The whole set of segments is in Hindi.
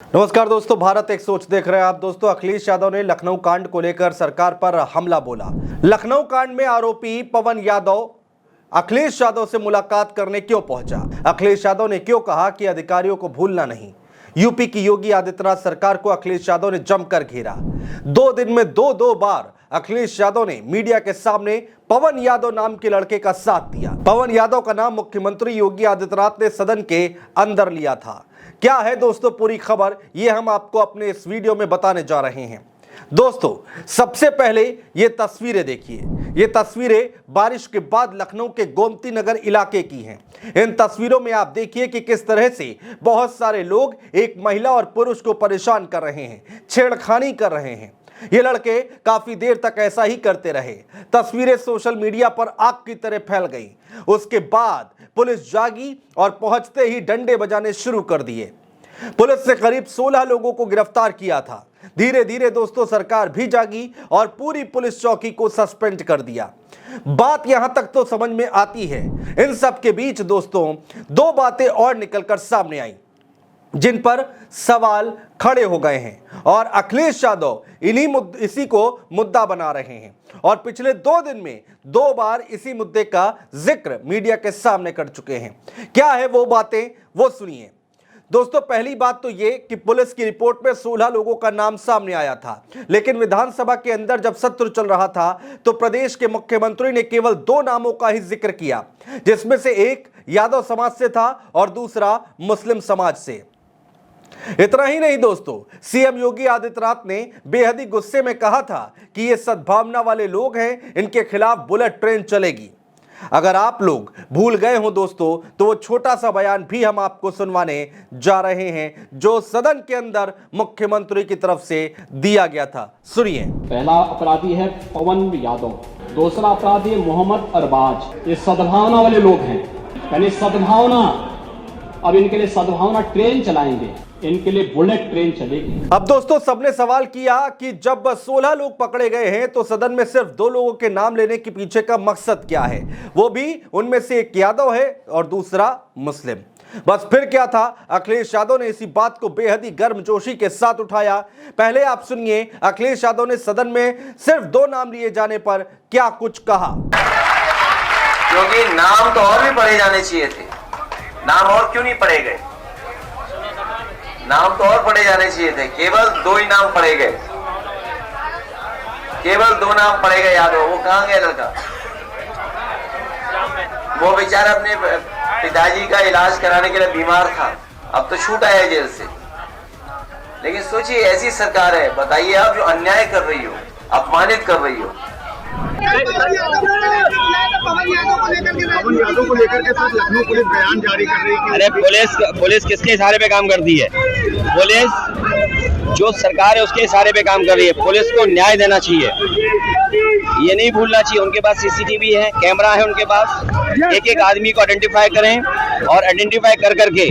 नमस्कार दोस्तों, भारत एक सोच देख रहे हैं आप। दोस्तों, अखिलेश यादव ने लखनऊ कांड को लेकर सरकार पर हमला बोला। लखनऊ कांड में आरोपी पवन यादव अखिलेश यादव से मुलाकात करने क्यों पहुंचा? अखिलेश यादव ने क्यों कहा कि अधिकारियों को भूलना नहीं? यूपी की योगी आदित्यनाथ सरकार को अखिलेश यादव ने जमकर घेरा। 2 दिन में दो बार अखिलेश यादव ने मीडिया के सामने पवन यादव नाम के लड़के का साथ दिया। पवन यादव का नाम मुख्यमंत्री योगी आदित्यनाथ ने सदन के अंदर लिया था। क्या है दोस्तों पूरी खबर, ये हम आपको अपने इस वीडियो में बताने जा रहे हैं। दोस्तों, सबसे पहले ये तस्वीरें देखिए। ये तस्वीरें बारिश के बाद लखनऊ के गोमती नगर इलाके की हैं। इन तस्वीरों में आप देखिए कि किस तरह से बहुत सारे लोग एक महिला और पुरुष को परेशान कर रहे हैं, छेड़खानी कर रहे हैं। ये लड़के काफी देर तक ऐसा ही करते रहे। तस्वीरें सोशल मीडिया पर आग की तरह फैल गई। उसके बाद पुलिस जागी और पहुंचते ही डंडे बजाने शुरू कर दिए। पुलिस ने करीब 16 लोगों को गिरफ्तार किया था। धीरे धीरे दोस्तों सरकार भी जागी और पूरी पुलिस चौकी को सस्पेंड कर दिया। बात यहां तक तो समझ में आती है। इन सब के बीच दोस्तों 2 बातें और निकलकर सामने आई जिन पर सवाल खड़े हो गए हैं और अखिलेश यादव इसी को मुद्दा बना रहे हैं और पिछले 2 दिन में 2 बार इसी मुद्दे का जिक्र मीडिया के सामने कर चुके हैं। क्या है वो बातें, वो सुनिए। दोस्तों, पहली बात तो ये कि पुलिस की रिपोर्ट में 16 लोगों का नाम सामने आया था, लेकिन विधानसभा के अंदर जब सत्र चल रहा था तो प्रदेश के मुख्यमंत्री ने केवल 2 नामों का ही जिक्र किया, जिसमें से एक यादव समाज से था और दूसरा मुस्लिम समाज से। इतना ही नहीं दोस्तों, सीएम योगी आदित्यनाथ ने बेहद ही गुस्से में कहा था कि ये सद्भावना वाले लोग हैं, इनके खिलाफ बुलेट ट्रेन चलेगी। अगर आप लोग भूल गए हो दोस्तों, तो वो छोटा सा बयान भी हम आपको सुनवाने जा रहे हैं जो सदन के अंदर मुख्यमंत्री की तरफ से दिया गया था। सुनिए। पहला अपराधी है पवन यादव, दूसरा अपराधी है मोहम्मद अरबाज। ये सद्भावना वाले लोग हैं, यानी सद्भावना। अब इनके लिए सद्भावना ट्रेन चलाएंगे, इनके लिए बुलेट ट्रेन चलेगी। अब दोस्तों सबने सवाल किया कि जब 16 लोग पकड़े गए हैं तो सदन में सिर्फ 2 लोगों के नाम लेने के पीछे का मकसद क्या है? वो भी उनमें से एक यादव है और दूसरा मुस्लिम। बस फिर क्या था, अखिलेश यादव ने इसी बात को बेहद ही गर्मजोशी के साथ उठाया। पहले आप सुनिए अखिलेश यादव ने सदन में सिर्फ 2 नाम लिए जाने पर क्या कुछ कहा। क्योंकि नाम तो और भी पढ़े जाने चाहिए थे, नाम और क्यों नहीं पढ़े गए? नाम तो और पढ़े जाने चाहिए थे, केवल 2 ही नाम पढ़े गए, केवल 2 नाम पढ़े गए। याद हो वो कहां गया लड़का? वो बेचारा अपने पिताजी का इलाज कराने के लिए बीमार था, अब तो छूट आया जेल से। लेकिन सोचिए ऐसी सरकार है, बताइए आप, जो अन्याय कर रही हो, अपमानित कर रही हो। पवन यादव को लेकर के साथ लखनऊ पुलिस बयान जारी कर रही है। अरे पुलिस किसके इशारे पे काम करती है? पुलिस जो सरकार है उसके इशारे पे काम कर रही है। पुलिस को न्याय देना चाहिए, ये नहीं भूलना चाहिए। उनके पास सीसीटीवी है, कैमरा है उनके पास। एक आदमी को आइडेंटिफाई करें और आइडेंटिफाई कर करके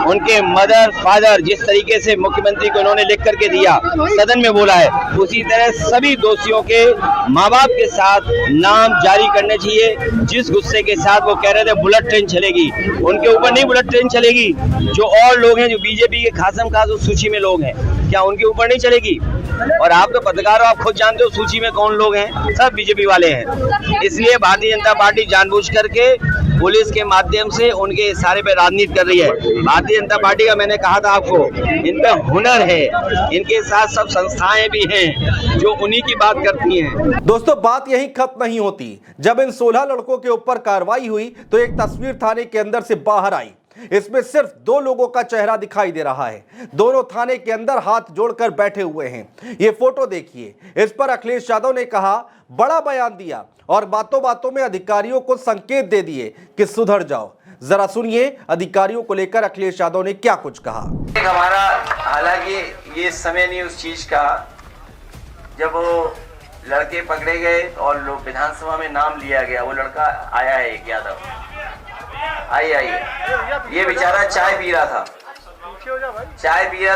उनके मदर फादर जिस तरीके से मुख्यमंत्री को उन्होंने लिख करके दिया, सदन में बोला है, उसी तरह सभी दोषियों के माँ बाप के साथ नाम जारी करने चाहिए। जिस गुस्से के साथ वो कह रहे थे बुलेट ट्रेन चलेगी, उनके ऊपर नहीं बुलेट ट्रेन चलेगी। जो और लोग हैं, जो बीजेपी के खासम खास उस सूची में लोग हैं, क्या उनके ऊपर नहीं चलेगी? और आप तो पत्रकार हो, आप खुद जानते हो सूची में कौन लोग हैं, सब बीजेपी वाले हैं। इसलिए भारतीय जनता पार्टी जानबूझ करके पुलिस के माध्यम से उनके इशारे पे राजनीति कर रही है। भारतीय जनता पार्टी का मैंने कहा था आपको, इन पे हुनर है, इनके साथ सब संस्थाएं भी हैं जो उन्हीं की बात करती हैं। दोस्तों, बात यही खत्म नहीं होती। जब इन 16 लड़कों के ऊपर कार्रवाई हुई तो एक तस्वीर थाने के अंदर से बाहर आई। इसमें सिर्फ 2 लोगों का चेहरा दिखाई दे रहा है। दोनों थाने के अंदर हाथ जोड़कर बैठे हुए हैं। ये फोटो देखिए। इस पर अखिलेश यादव ने कहा, बड़ा बयान दिया और बातों बातों में अधिकारियों को संकेत दे दिए कि सुधर जाओ। जरा सुनिए अधिकारियों को लेकर अखिलेश यादव ने क्या कुछ कहा। हमारा हालांकि ये समय नहीं उस चीज का, जब वो लड़के पकड़े गए और लोग विधानसभा में नाम लिया गया, वो लड़का आया है एक यादव, आइए ये बेचारा चाय पी रहा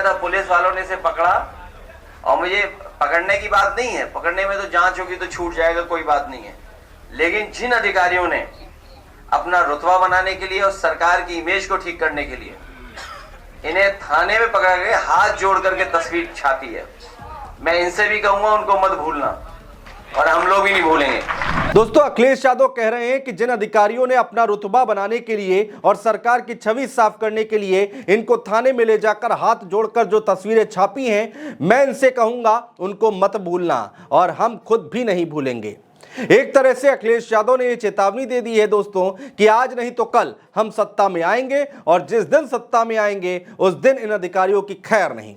था, पुलिस वालों ने इसे पकड़ा। और मुझे पकड़ने की बात नहीं है, पकड़ने में तो जांच होगी तो छूट जाएगा, कोई बात नहीं है। लेकिन जिन अधिकारियों ने अपना रुतबा बनाने के लिए और सरकार की इमेज को ठीक करने के लिए इन्हें थाने में पकड़ा गया, हाथ जोड़ करके तस्वीर छापी है। मैं इनसे भी कहूंगा उनको मत भूलना, और हम लोग भी नहीं भूलेंगे। दोस्तों, अखिलेश यादव कह रहे हैं कि जिन अधिकारियों ने अपना रुतबा बनाने के लिए और सरकार की छवि साफ करने के लिए इनको थाने में ले जाकर हाथ जोड़कर जो तस्वीरें छापी हैं, मैं इनसे कहूंगा उनको मत भूलना, और हम खुद भी नहीं भूलेंगे। एक तरह से अखिलेश यादव ने यह चेतावनी दे दी है दोस्तों कि आज नहीं तो कल हम सत्ता में आएंगे, और जिस दिन सत्ता में आएंगे उस दिन इन अधिकारियों की खैर नहीं।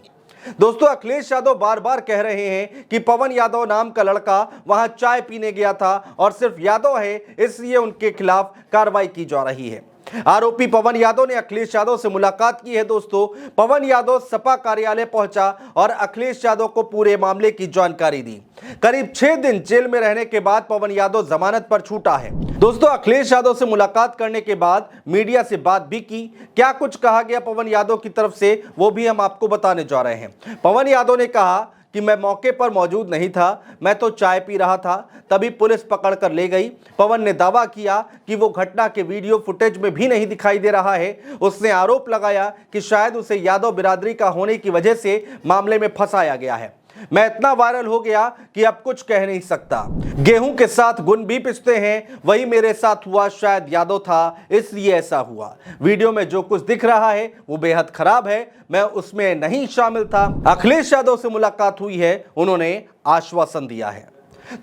दोस्तों, अखिलेश यादव बार बार कह रहे हैं कि पवन यादव नाम का लड़का वहां चाय पीने गया था और सिर्फ यादव है, इसलिए उनके खिलाफ कार्रवाई की जा रही है। आरोपी पवन यादव ने अखिलेश यादव से मुलाकात की है। दोस्तों, पवन यादव सपा कार्यालय पहुंचा और अखिलेश यादव को पूरे मामले की जानकारी दी। करीब 6 दिन जेल में रहने के बाद पवन यादव जमानत पर छूटा है। दोस्तों, अखिलेश यादव से मुलाकात करने के बाद मीडिया से बात भी की। क्या कुछ कहा गया पवन यादव की तरफ से, वो भी हम आपको बताने जा रहे हैं। पवन यादव ने कहा कि मैं मौके पर मौजूद नहीं था, मैं तो चाय पी रहा था, तभी पुलिस पकड़ कर ले गई। पवन ने दावा किया कि वो घटना के वीडियो फुटेज में भी नहीं दिखाई दे रहा है। उसने आरोप लगाया कि शायद उसे यादव बिरादरी का होने की वजह से मामले में फंसाया गया है। मैं इतना वायरल हो गया कि अब कुछ कह नहीं सकता। गेहूं के साथ गुण भी पिसते हैं, वही मेरे साथ हुआ, शायद यादव था इसलिए ऐसा हुआ। वीडियो में जो कुछ दिख रहा है वो बेहद खराब है, मैं उसमें नहीं शामिल था। अखिलेश यादव से मुलाकात हुई है, उन्होंने आश्वासन दिया है।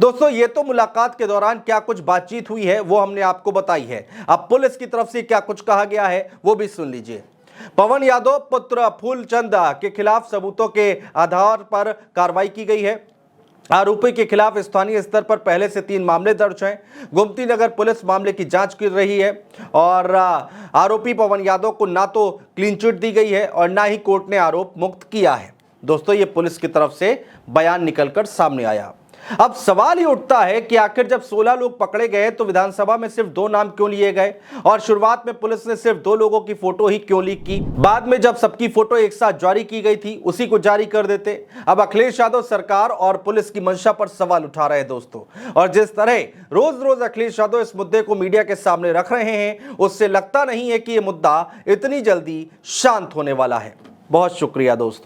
दोस्तों, ये तो मुलाकात के दौरान क्या कुछ बातचीत हुई है वो हमने आपको बताई है। अब पुलिस की तरफ से क्या कुछ कहा गया है वो भी सुन लीजिए। पवन यादव पुत्र फूलचंद के खिलाफ सबूतों के आधार पर कार्रवाई की गई है। आरोपी के खिलाफ स्थानीय स्तर पर पहले से 3 मामले दर्ज हैं। गोमती नगर पुलिस मामले की जांच कर रही है, और आरोपी पवन यादव को ना तो क्लीन चिट दी गई है और ना ही कोर्ट ने आरोप मुक्त किया है। दोस्तों, ये पुलिस की तरफ से बयान निकलकर सामने आया। अब सवाल ही उठता है कि आखिर जब 16 लोग पकड़े गए तो विधानसभा में सिर्फ 2 नाम क्यों लिए गए, और शुरुआत में पुलिस ने सिर्फ 2 लोगों की फोटो ही क्यों लीक की। बाद में जब सबकी फोटो एक साथ जारी की गई थी उसी को जारी कर देते। अब अखिलेश यादव सरकार और पुलिस की मंशा पर सवाल उठा रहे हैं दोस्तों, और जिस तरह रोज रोज अखिलेश यादव इस मुद्दे को मीडिया के सामने रख रहे हैं, उससे लगता नहीं है कि यह मुद्दा इतनी जल्दी शांत होने वाला है। बहुत शुक्रिया दोस्तों।